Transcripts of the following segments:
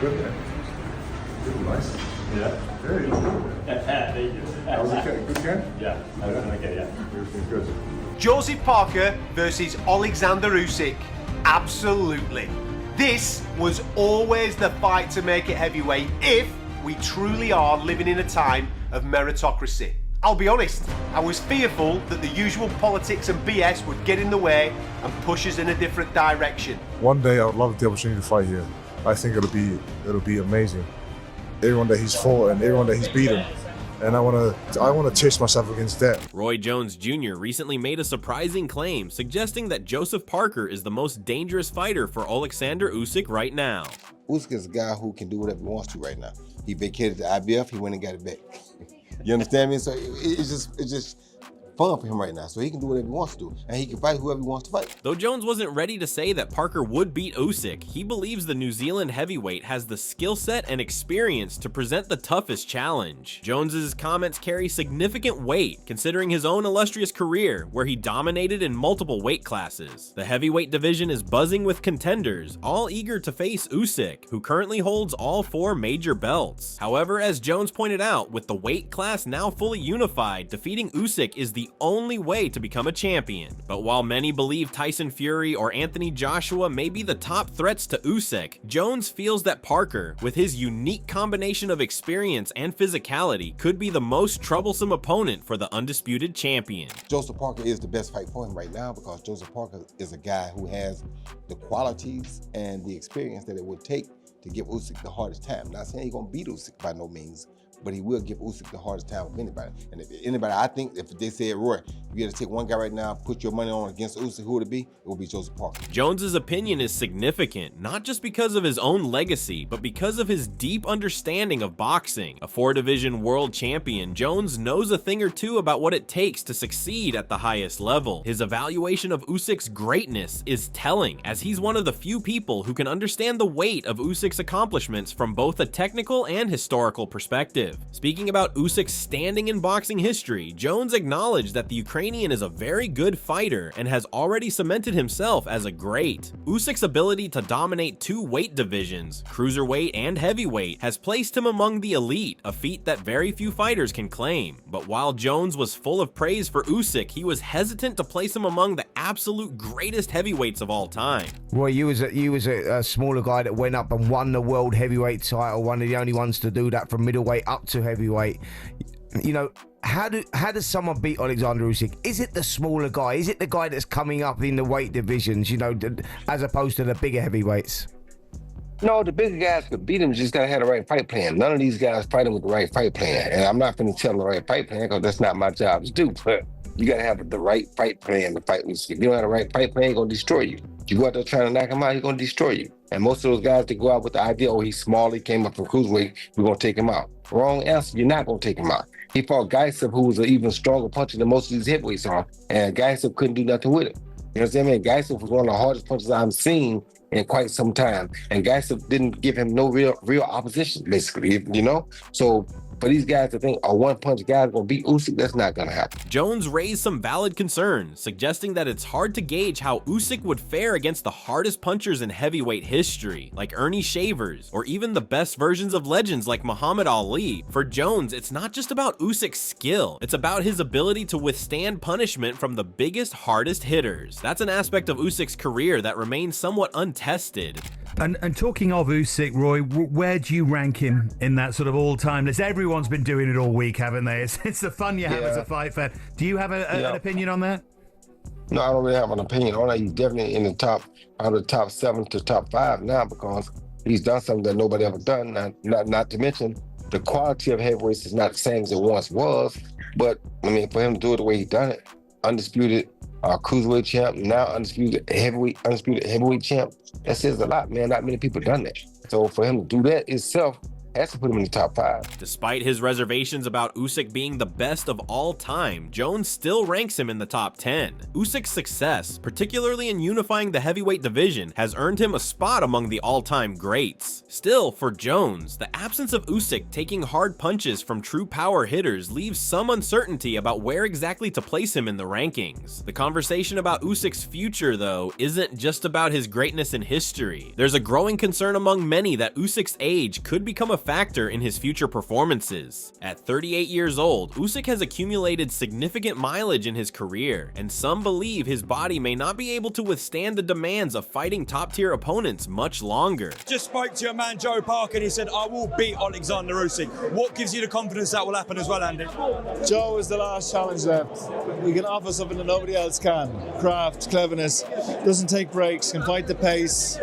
Good, man. Good, nice. Yeah. Very good. Thank you. That was a good game? Yeah, that was okay, yeah. Everything's good. Joseph Parker versus Oleksandr Usyk. Absolutely. This was always the fight to make it heavyweight if we truly are living in a time of meritocracy. I'll be honest, I was fearful that the usual politics and BS would get in the way and push us in a different direction. One day I would love the opportunity to fight here. I think it'll be amazing. Everyone that he's fought and everyone that he's beaten. And I want to chase myself against that. Roy Jones Jr. recently made a surprising claim, suggesting that Joseph Parker is the most dangerous fighter for Oleksandr Usyk right now. Usyk is a guy who can do whatever he wants to right now. He vacated the IBF, he went and got it back. You understand me? So it's just fun for him right now. So he can do whatever he wants to do, and he can fight whoever he wants to fight. Though Jones wasn't ready to say that Parker would beat Usyk, he believes the New Zealand heavyweight has the skill set and experience to present the toughest challenge. Jones's comments carry significant weight, considering his own illustrious career, where he dominated in multiple weight classes. The heavyweight division is buzzing with contenders, all eager to face Usyk, who currently holds all 4 major belts. However, as Jones pointed out, with the weight class now fully unified, defeating Usyk is the only way to become a champion. But while many believe Tyson Fury or Anthony Joshua may be the top threats to Usyk, Jones feels that Parker, with his unique combination of experience and physicality, could be the most troublesome opponent for the undisputed champion. Joseph Parker is the best fight for him right now because Joseph Parker is a guy who has the qualities and the experience that it would take to give Usyk the hardest time. Not saying he's gonna beat Usyk by no means, but he will give Usyk the hardest time of anybody. And if anybody, I think if they said, Roy, you got to take one guy right now, put your money on against Usyk, who would it be? It would be Joseph Parker. Jones's opinion is significant, not just because of his own legacy, but because of his deep understanding of boxing. A 4-division world champion, Jones knows a thing or two about what it takes to succeed at the highest level. His evaluation of Usyk's greatness is telling, as he's one of the few people who can understand the weight of Usyk's accomplishments from both a technical and historical perspective. Speaking about Usyk's standing in boxing history, Jones acknowledged that the Ukrainian is a very good fighter and has already cemented himself as a great. Usyk's ability to dominate 2 weight divisions, cruiserweight and heavyweight, has placed him among the elite, a feat that very few fighters can claim. But while Jones was full of praise for Usyk, he was hesitant to place him among the absolute greatest heavyweights of all time. Roy, you was a smaller guy that went up and won the world heavyweight title, one of the only ones to do that from middleweight up to heavyweight. You know, how does someone beat Oleksandr Usyk? Is it the smaller guy? Is it the guy that's coming up in the weight divisions, you know, as opposed to the bigger heavyweights? No, the bigger guys could beat him, just gotta have the right fight plan. None of these guys fighting with the right fight plan. And I'm not gonna tell them the right fight plan because that's not my job to do. But you gotta have the right fight plan to fight Usyk. If you don't have the right fight plan, he's gonna destroy you. If you go out there trying to knock him out, he's gonna destroy you. And most of those guys that go out with the idea, oh, he's small, he came up from cruiserweight, we're gonna take him out. Wrong answer, you're not gonna take him out. He fought Gaisov, who was an even stronger puncher than most of these heavyweights are, and Gaisov couldn't do nothing with it. You know what I'm saying? Gaisov was one of the hardest punches I've seen in quite some time, and Gaisov didn't give him no real opposition, basically, you know? So for these guys to think a one-punch guy's gonna beat Usyk, that's not gonna happen. Jones raised some valid concerns, suggesting that it's hard to gauge how Usyk would fare against the hardest punchers in heavyweight history, like Ernie Shavers, or even the best versions of legends like Muhammad Ali. For Jones, it's not just about Usyk's skill, it's about his ability to withstand punishment from the biggest, hardest hitters. That's an aspect of Usyk's career that remains somewhat untested. And talking of Usyk, Roy, where do you rank him in that sort of all-time list? Everyone's been doing it all week, haven't they? It's the fun you have as a fight fan. Do you have an opinion on that? No, I don't really have an opinion on that. He's definitely in the top 7 to top 5 now because he's done something that nobody ever done. Not to mention, the quality of heavyweights is not the same as it once was. But, I mean, for him to do it the way he done it, undisputed cruiserweight champ, now undisputed heavyweight champ, that says a lot, man. Not many people done that. So for him to do that itself, Has to put him in the top 5. Despite his reservations about Usyk being the best of all time, Jones still ranks him in the top 10. Usyk's success, particularly in unifying the heavyweight division, has earned him a spot among the all-time greats. Still, for Jones, the absence of Usyk taking hard punches from true power hitters leaves some uncertainty about where exactly to place him in the rankings. The conversation about Usyk's future, though, isn't just about his greatness in history. There's a growing concern among many that Usyk's age could become a factor in his future performances. At 38 years old, Usyk has accumulated significant mileage in his career, and some believe his body may not be able to withstand the demands of fighting top-tier opponents much longer. Just spoke to your man Joe Parker and he said, I will beat Oleksandr Usyk. What gives you the confidence that will happen as well, Andy? Joe is the last challenge left. He can offer something that nobody else can. Craft, cleverness, doesn't take breaks, can fight the pace.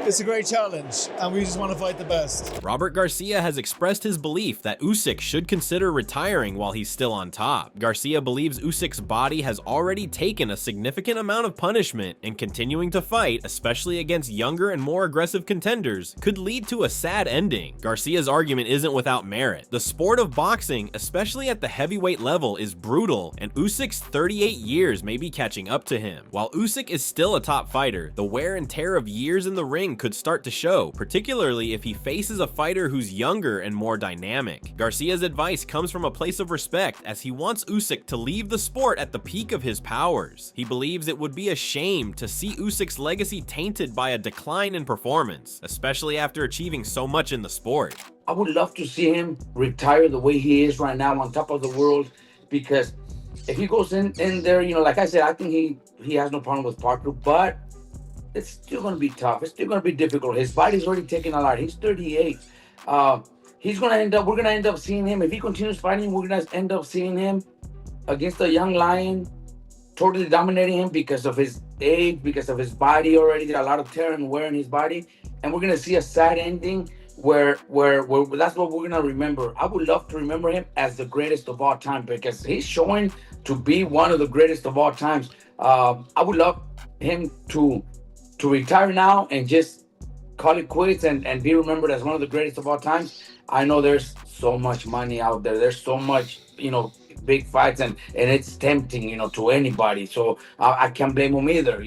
It's a great challenge, and we just want to fight the best. Robert Garcia has expressed his belief that Usyk should consider retiring while he's still on top. Garcia believes Usyk's body has already taken a significant amount of punishment, and continuing to fight, especially against younger and more aggressive contenders, could lead to a sad ending. Garcia's argument isn't without merit. The sport of boxing, especially at the heavyweight level, is brutal, and Usyk's 38 years may be catching up to him. While Usyk is still a top fighter, the wear and tear of years in the ring could start to show, particularly if he faces a fighter who's younger and more dynamic. Garcia's advice comes from a place of respect, as he wants Usyk to leave the sport at the peak of his powers. He believes it would be a shame to see Usyk's legacy tainted by a decline in performance, especially after achieving so much in the sport. I would love to see him retire the way he is right now, on top of the world, because if he goes in there, you know, like I said, I think he has no problem with Parker, but it's still going to be tough. It's still going to be difficult. His body's already taken a lot. He's 38. We're going to end up seeing him. If he continues fighting, we're going to end up seeing him against a young lion, totally dominating him because of his age, because of his body already did a lot of tear and wear in his body. And we're going to see a sad ending where that's what we're going to remember. I would love to remember him as the greatest of all time, because he's showing to be one of the greatest of all times. I would love him to retire now and just call it quits and be remembered as one of the greatest of all times. I know there's so much money out there. There's so much, big fights, and it's tempting, to anybody. So I can't blame him either.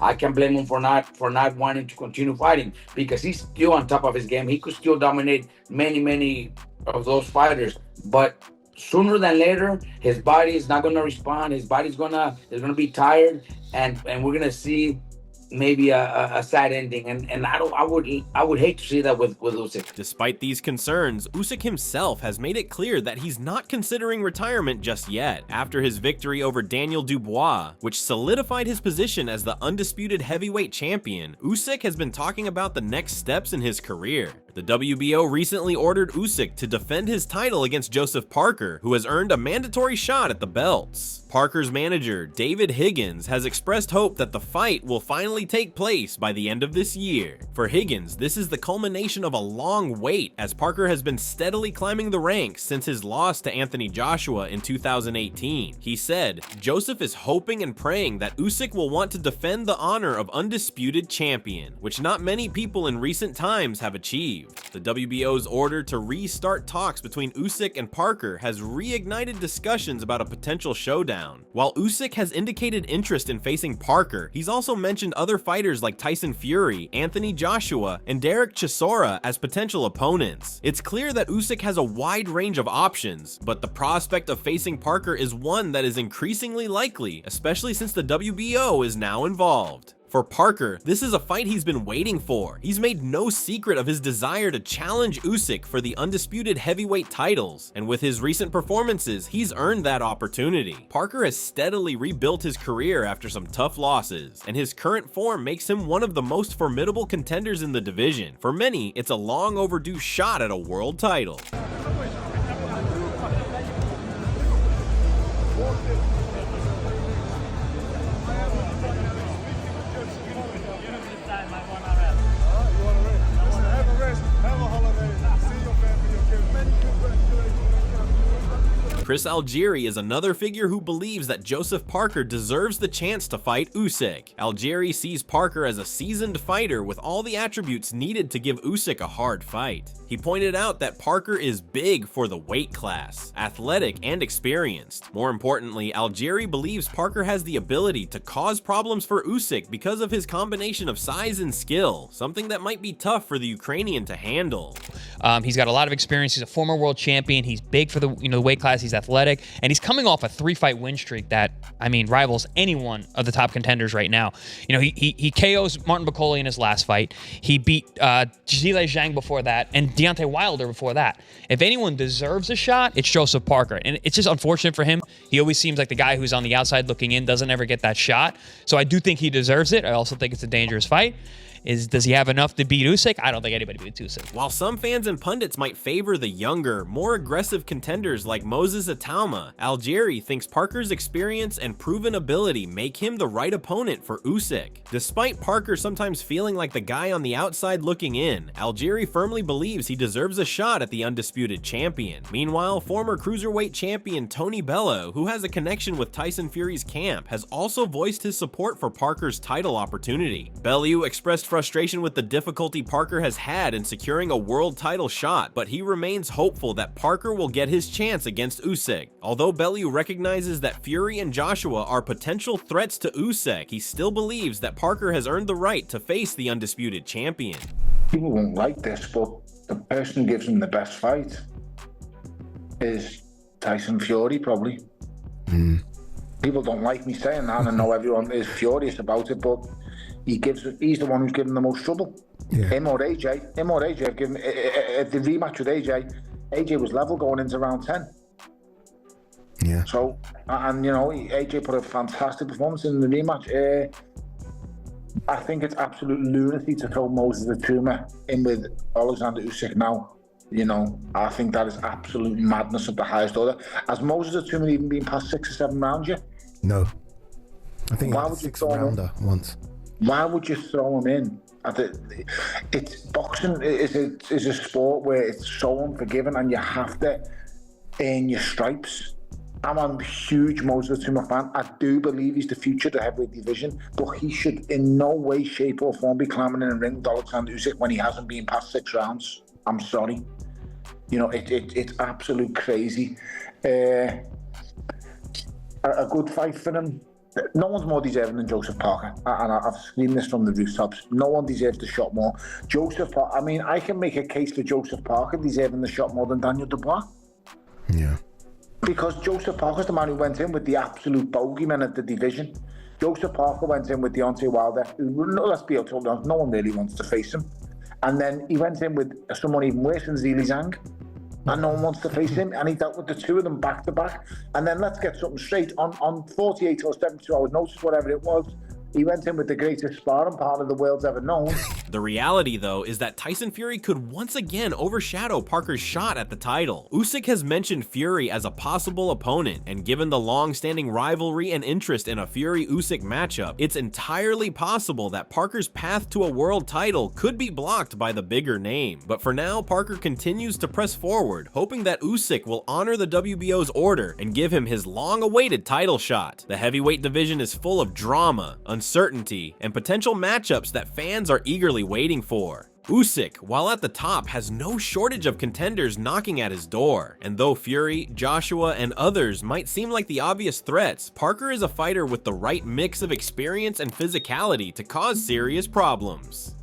I can't blame him for not wanting to continue fighting, because he's still on top of his game. He could still dominate many of those fighters, but sooner than later, his body is not going to respond. His body's gonna be tired, and we're gonna see maybe a sad ending, and I would hate to see that with Usyk. Despite these concerns, Usyk himself has made it clear that he's not considering retirement just yet. After his victory over Daniel Dubois, which solidified his position as the undisputed heavyweight champion, Usyk has been talking about the next steps in his career. The WBO recently ordered Usyk to defend his title against Joseph Parker, who has earned a mandatory shot at the belts. Parker's manager, David Higgins, has expressed hope that the fight will finally take place by the end of this year. For Higgins, this is the culmination of a long wait, as Parker has been steadily climbing the ranks since his loss to Anthony Joshua in 2018. He said, "Joseph is hoping and praying that Usyk will want to defend the honor of undisputed champion, which not many people in recent times have achieved." The WBO's order to restart talks between Usyk and Parker has reignited discussions about a potential showdown. While Usyk has indicated interest in facing Parker, he's also mentioned other fighters like Tyson Fury, Anthony Joshua, and Derek Chisora as potential opponents. It's clear that Usyk has a wide range of options, but the prospect of facing Parker is one that is increasingly likely, especially since the WBO is now involved. For Parker, this is a fight he's been waiting for. He's made no secret of his desire to challenge Usyk for the undisputed heavyweight titles, and with his recent performances, he's earned that opportunity. Parker has steadily rebuilt his career after some tough losses, and his current form makes him one of the most formidable contenders in the division. For many, it's a long overdue shot at a world title. Chris Algieri is another figure who believes that Joseph Parker deserves the chance to fight Usyk. Algieri sees Parker as a seasoned fighter with all the attributes needed to give Usyk a hard fight. He pointed out that Parker is big for the weight class, athletic and experienced. More importantly, Algieri believes Parker has the ability to cause problems for Usyk because of his combination of size and skill, something that might be tough for the Ukrainian to handle. He's got a lot of experience. He's a former world champion. He's big for the the weight class. He's athletic, and he's coming off a 3-fight win streak that, I mean, rivals any one of the top contenders right now. He KOs Martin Bakole in his last fight. He beat Zhile Zhang before that, and Deontay Wilder before that. If anyone deserves a shot, it's Joseph Parker, and it's just unfortunate for him. He always seems like the guy who's on the outside looking in, doesn't ever get that shot. So I do think he deserves it. I also think it's a dangerous fight. Does he have enough to beat Usyk? I don't think anybody beats Usyk. While some fans and pundits might favor the younger, more aggressive contenders like Moses Atauma, Algieri thinks Parker's experience and proven ability make him the right opponent for Usyk. Despite Parker sometimes feeling like the guy on the outside looking in, Algieri firmly believes he deserves a shot at the undisputed champion. Meanwhile, former cruiserweight champion Tony Bellew, who has a connection with Tyson Fury's camp, has also voiced his support for Parker's title opportunity. Bellew expressed frustration with the difficulty Parker has had in securing a world title shot, but he remains hopeful that Parker will get his chance against Usyk. Although Bellew recognizes that Fury and Joshua are potential threats to Usyk, he still believes that Parker has earned the right to face the undisputed champion. People won't like this, but the person who gives him the best fight is Tyson Fury, probably. People don't like me saying that, and I know everyone is furious about it, but he's the one who's given the most trouble. Him or AJ have given the rematch with AJ was level going into round 10. Yeah. So, and AJ put a fantastic performance in the rematch. I think it's absolute lunacy to throw Moses Atuma in with Oleksandr Usyk now. I think that is absolute madness of the highest order. Has Moses Atuma even been past 6 or 7 rounds yet? No. I think Why he would you had a throw him rounder once. Why would you throw him in? It's boxing is a sport where it's so unforgiving, and you have to earn your stripes. I'm a huge Moses Atuma fan. I do believe he's the future of the heavyweight division, but he should in no way, shape or form be climbing in a ring with Oleksandr Usyk when he hasn't been past 6 rounds. I'm sorry. It's absolute crazy. A good fight for him. No one's more deserving than Joseph Parker, and I've screamed this from the rooftops. No one deserves the shot more. Joseph Parker, I can make a case for Joseph Parker deserving the shot more than Daniel Dubois. Yeah. Because Joseph Parker's the man who went in with the absolute bogeyman of the division. Joseph Parker went in with Deontay Wilder, who, let's be honest, no one really wants to face him. And then he went in with someone even worse than Zhile Zhang, and no one wants to face him, and he dealt with the two of them back to back. And then let's get something straight, on 48 or 72 hours notice, whatever it was, he went in with the greatest sparring partner the world's ever known. The reality, though, is that Tyson Fury could once again overshadow Parker's shot at the title. Usyk has mentioned Fury as a possible opponent, and given the long-standing rivalry and interest in a Fury-Usyk matchup, it's entirely possible that Parker's path to a world title could be blocked by the bigger name. But for now, Parker continues to press forward, hoping that Usyk will honor the WBO's order and give him his long-awaited title shot. The heavyweight division is full of drama, uncertainty, and potential matchups that fans are eagerly waiting for. Usyk, while at the top, has no shortage of contenders knocking at his door, and though Fury, Joshua, and others might seem like the obvious threats, Parker is a fighter with the right mix of experience and physicality to cause serious problems.